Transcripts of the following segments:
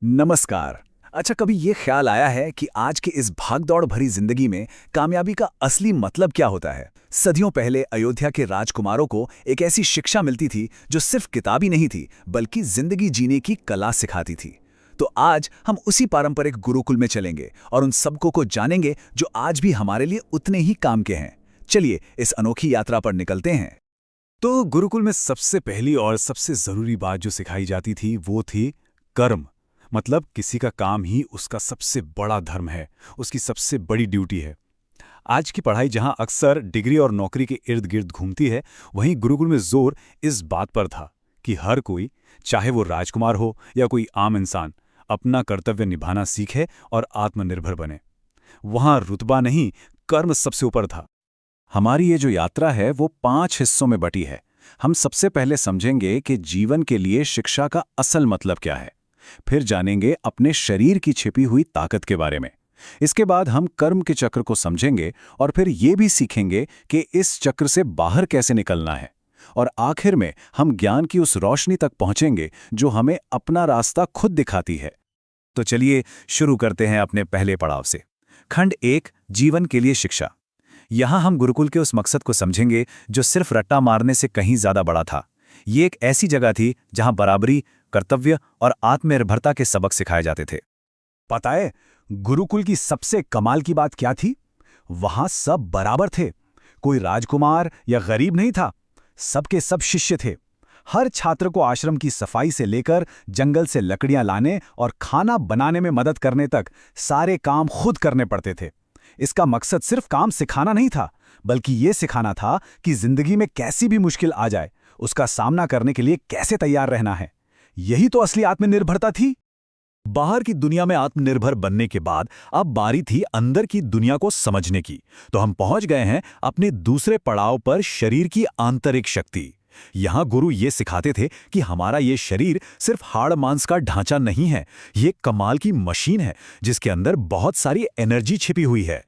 नमस्कार। अच्छा, कभी ये ख्याल आया है कि आज की इस भागदौड़ भरी जिंदगी में कामयाबी का असली मतलब क्या होता है? सदियों पहले अयोध्या के राजकुमारों को एक ऐसी शिक्षा मिलती थी जो सिर्फ किताबी नहीं थी, बल्कि जिंदगी जीने की कला सिखाती थी। तो आज हम उसी पारंपरिक गुरुकुल में चलेंगे और उन सबकों को जानेंगे जो आज भी हमारे लिए उतने ही काम के हैं। चलिए इस अनोखी यात्रा पर निकलते हैं। तो गुरुकुल में सबसे पहली और सबसे जरूरी बात जो सिखाई जाती थी वो थी कर्म। मतलब किसी का काम ही उसका सबसे बड़ा धर्म है, उसकी सबसे बड़ी ड्यूटी है। आज की पढ़ाई जहां अक्सर डिग्री और नौकरी के इर्द गिर्द घूमती है, वहीं गुरुकुल में जोर इस बात पर था कि हर कोई, चाहे वो राजकुमार हो या कोई आम इंसान, अपना कर्तव्य निभाना सीखे और आत्मनिर्भर बने। वहां रुतबा नहीं, कर्म सबसे ऊपर था। हमारी ये जो यात्रा है वो 5 हिस्सों में बटी है। हम सबसे पहले समझेंगे कि जीवन के लिए शिक्षा का असल मतलब क्या है। फिर जानेंगे अपने शरीर की छिपी हुई ताकत के बारे में। इसके बाद हम कर्म के चक्र को समझेंगे और फिर ये भी सीखेंगे कि इस चक्र से बाहर कैसे निकलना है। और आखिर में हम ज्ञान की उस रोशनी तक पहुंचेंगे जो हमें अपना रास्ता खुद दिखाती है। तो चलिए शुरू करते हैं अपने पहले पड़ाव से। खंड 1, जीवन के लिए शिक्षा। यहाँ हम गुरुकुल के उस मकसद को समझेंगे जो सिर्फ रट्टा मारने से कहीं ज्यादा बड़ा था। ये एक ऐसी जगह थी जहाँ बराबरी, कर्तव्य और आत्मनिर्भरता के सबक सिखाए जाते थे। पता है, गुरुकुल की सबसे कमाल की बात क्या थी? वहां सब बराबर थे। कोई राजकुमार या गरीब नहीं था। सबके सब शिष्य थे। हर छात्र को आश्रम की सफाई से लेकर जंगल से लकड़ियां लाने और खाना बनाने में मदद करने तक सारे काम खुद करने पड़ते थे। इसका मकसद सिर्फ काम सिखाना नहीं था, बल्कि ये सिखाना था कि जिंदगी में कैसी भी मुश्किल आ जाए, उसका सामना करने के लिए कैसे तैयार रहना है। यही तो असली आत्मनिर्भरता थी। बाहर की दुनिया में आत्मनिर्भर बनने के बाद अब बारी थी अंदर की दुनिया को समझने की। तो हम पहुंच गए हैं अपने दूसरे पड़ाव पर, शरीर की आंतरिक शक्ति। यहां गुरु ये सिखाते थे कि हमारा ये शरीर सिर्फ हाड़ मांस का ढांचा नहीं है, ये कमाल की मशीन है जिसके अंदर बहुत सारी एनर्जी छिपी हुई है।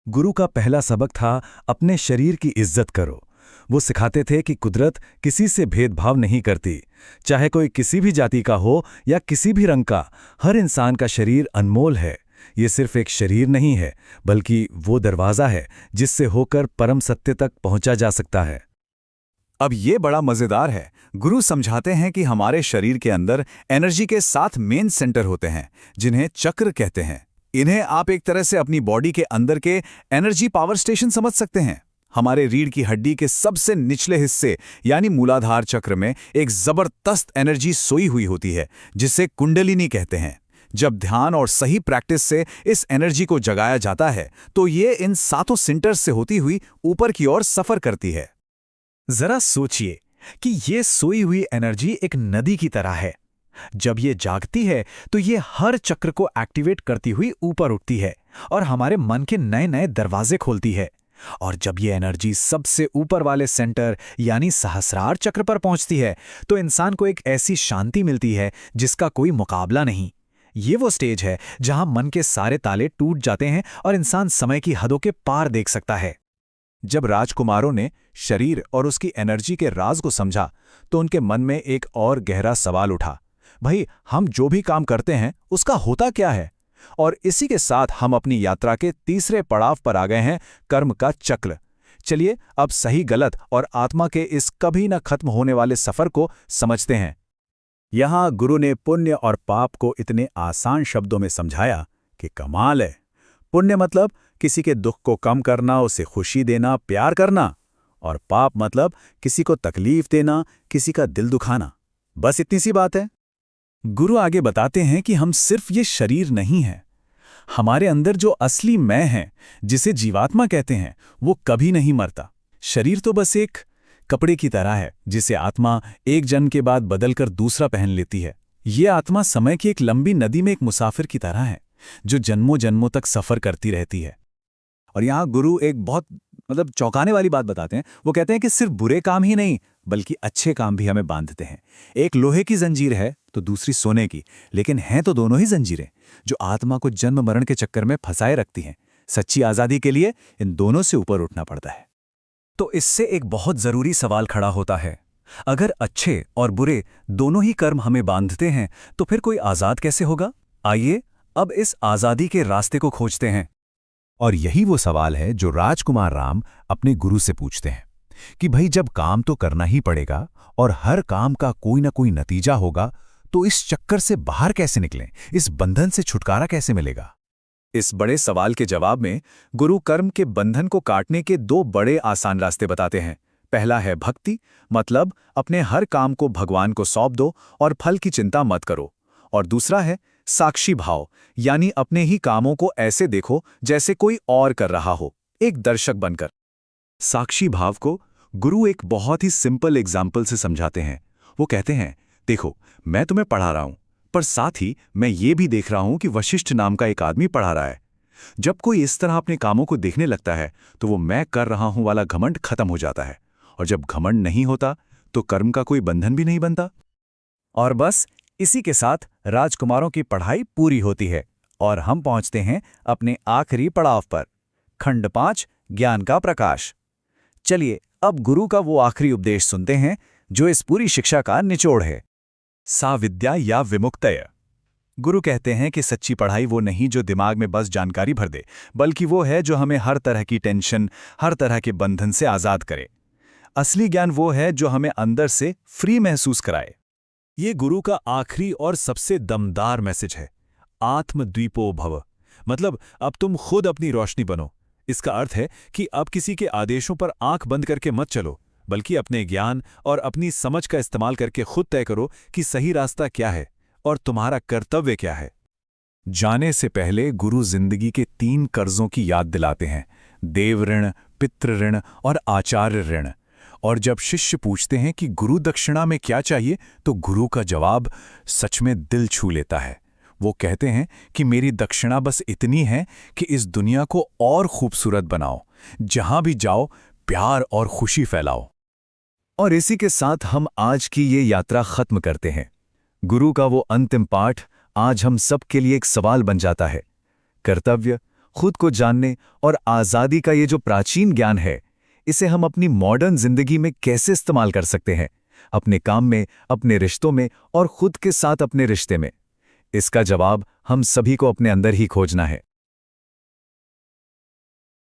गुरु का पहला सबक था अपने शरीर की इज्जत करो। वो सिखाते थे कि कुदरत किसी से भेदभाव नहीं करती, चाहे कोई किसी भी जाति का हो या किसी भी रंग का। हर इंसान का शरीर अनमोल है। ये सिर्फ एक शरीर नहीं है, बल्कि वो दरवाज़ा है जिससे होकर परम सत्य तक पहुंचा जा सकता है। अब ये बड़ा मज़ेदार है। गुरु समझाते हैं कि हमारे शरीर के अंदर एनर्जी के 7 मेन सेंटर होते हैं, जिन्हें चक्र कहते हैं। इन्हें आप एक तरह से अपनी बॉडी के अंदर के एनर्जी पावर स्टेशन समझ सकते हैं। हमारे रीढ़ की हड्डी के सबसे निचले हिस्से यानी मूलाधार चक्र में एक जबरदस्त एनर्जी सोई हुई होती है, जिसे कुंडलिनी कहते हैं। जब ध्यान और सही प्रैक्टिस से इस एनर्जी को जगाया जाता है तो ये इन 7 सेंटर्स से होती हुई ऊपर की ओर सफर करती है। जरा सोचिए कि ये सोई हुई एनर्जी एक नदी की तरह है। जब ये जागती है तो ये हर चक्र को एक्टिवेट करती हुई ऊपर उठती है और हमारे मन के नए नए दरवाजे खोलती है। और जब ये एनर्जी सबसे ऊपर वाले सेंटर यानी सहस्रार चक्र पर पहुंचती है तो इंसान को एक ऐसी शांति मिलती है जिसका कोई मुकाबला नहीं। ये वो स्टेज है जहां मन के सारे ताले टूट जाते हैं और इंसान समय की हदों के पार देख सकता है। जब राजकुमारों ने शरीर और उसकी एनर्जी के राज को समझा तो उनके मन में एक और गहरा सवाल उठा, भाई हम जो भी काम करते हैं उसका होता क्या है? और इसी के साथ हम अपनी यात्रा के तीसरे पड़ाव पर आ गए हैं, कर्म का चक्र। चलिए अब सही गलत और आत्मा के इस कभी न खत्म होने वाले सफर को समझते हैं। यहां गुरु ने पुण्य और पाप को इतने आसान शब्दों में समझाया कि कमाल है। पुण्य मतलब किसी के दुख को कम करना, उसे खुशी देना, प्यार करना। और पाप मतलब किसी को तकलीफ देना, किसी का दिल दुखाना। बस इतनी सी बात है। गुरु आगे बताते हैं कि हम सिर्फ ये शरीर नहीं हैं। हमारे अंदर जो असली मैं है, जिसे जीवात्मा कहते हैं, वो कभी नहीं मरता। शरीर तो बस एक कपड़े की तरह है जिसे आत्मा एक जन्म के बाद बदलकर दूसरा पहन लेती है। ये आत्मा समय की एक लंबी नदी में एक मुसाफिर की तरह है जो जन्मों जन्मों तक सफर करती रहती है। और यहाँ गुरु एक बहुत चौंकाने वाली बात बताते हैं। वो कहते हैं कि सिर्फ बुरे काम ही नहीं बल्कि अच्छे काम भी हमें बांधते हैं। एक लोहे की जंजीर है तो दूसरी सोने की, लेकिन हैं तो दोनों ही जंजीरें जो आत्मा को जन्म मरण के चक्कर में फंसाए रखती हैं। सच्ची आज़ादी के लिए इन दोनों से ऊपर उठना पड़ता है। तो इससे एक बहुत ज़रूरी सवाल खड़ा होता है, अगर अच्छे और बुरे दोनों ही कर्म हमें बांधते हैं तो फिर कोई आज़ाद कैसे होगा? आइए अब इस आज़ादी के रास्ते को खोजते हैं। और यही वो सवाल है जो राजकुमार राम अपने गुरु से पूछते हैं कि भाई जब काम तो करना ही पड़ेगा और हर काम का कोई ना कोई नतीजा होगा, तो इस चक्कर से बाहर कैसे निकलें, इस बंधन से छुटकारा कैसे मिलेगा? इस बड़े सवाल के जवाब में गुरु कर्म के बंधन को काटने के दो बड़े आसान रास्ते बताते हैं। पहला है भक्ति, मतलब अपने हर काम को भगवान को सौंप दो और फल की चिंता मत करो। और दूसरा है साक्षी भाव, यानी अपने ही कामों को ऐसे देखो जैसे कोई और कर रहा हो, एक दर्शक बनकर। साक्षी भाव को गुरु एक बहुत ही सिंपल एग्जाम्पल से समझाते हैं। वो कहते हैं, देखो मैं तुम्हें पढ़ा रहा हूं, पर साथ ही मैं ये भी देख रहा हूं कि वशिष्ठ नाम का एक आदमी पढ़ा रहा है। जब कोई इस तरह अपने कामों को देखने लगता है तो वो मैं कर रहा हूं वाला घमंड खत्म हो जाता है, और जब घमंड नहीं होता तो कर्म का कोई बंधन भी नहीं बनता। और बस इसी के साथ राजकुमारों की पढ़ाई पूरी होती है और हम पहुंचते हैं अपने आखिरी पड़ाव पर, खंड 5, ज्ञान का प्रकाश। चलिए अब गुरु का वो आखिरी उपदेश सुनते हैं जो इस पूरी शिक्षा का निचोड़ है। सा विद्या या विमुक्तय। गुरु कहते हैं कि सच्ची पढ़ाई वो नहीं जो दिमाग में बस जानकारी भर दे, बल्कि वो है जो हमें हर तरह की टेंशन, हर तरह के बंधन से आज़ाद करे। असली ज्ञान वो है जो हमें अंदर से फ्री महसूस कराए। ये गुरु का आखिरी और सबसे दमदार मैसेज है, आत्मद्वीपो भव, मतलब अब तुम खुद अपनी रोशनी बनो। इसका अर्थ है कि अब किसी के आदेशों पर आंख बंद करके मत चलो, बल्कि अपने ज्ञान और अपनी समझ का इस्तेमाल करके खुद तय करो कि सही रास्ता क्या है और तुम्हारा कर्तव्य क्या है। जाने से पहले गुरु जिंदगी के 3 कर्जों की याद दिलाते हैं, देव ऋण, पितृ ऋण और आचार्य ऋण। और जब शिष्य पूछते हैं कि गुरु दक्षिणा में क्या चाहिए, तो गुरु का जवाब सच में दिल छू लेता है। वो कहते हैं कि मेरी दक्षिणा बस इतनी है कि इस दुनिया को और खूबसूरत बनाओ, जहां भी जाओ प्यार और खुशी फैलाओ। और इसी के साथ हम आज की ये यात्रा खत्म करते हैं। गुरु का वो अंतिम पाठ आज हम सब के लिए एक सवाल बन जाता है। कर्तव्य, खुद को जानने और आज़ादी का ये जो प्राचीन ज्ञान है, इसे हम अपनी मॉडर्न जिंदगी में कैसे इस्तेमाल कर सकते हैं, अपने काम में, अपने रिश्तों में और खुद के साथ अपने रिश्ते में। इसका जवाब हम सभी को अपने अंदर ही खोजना है।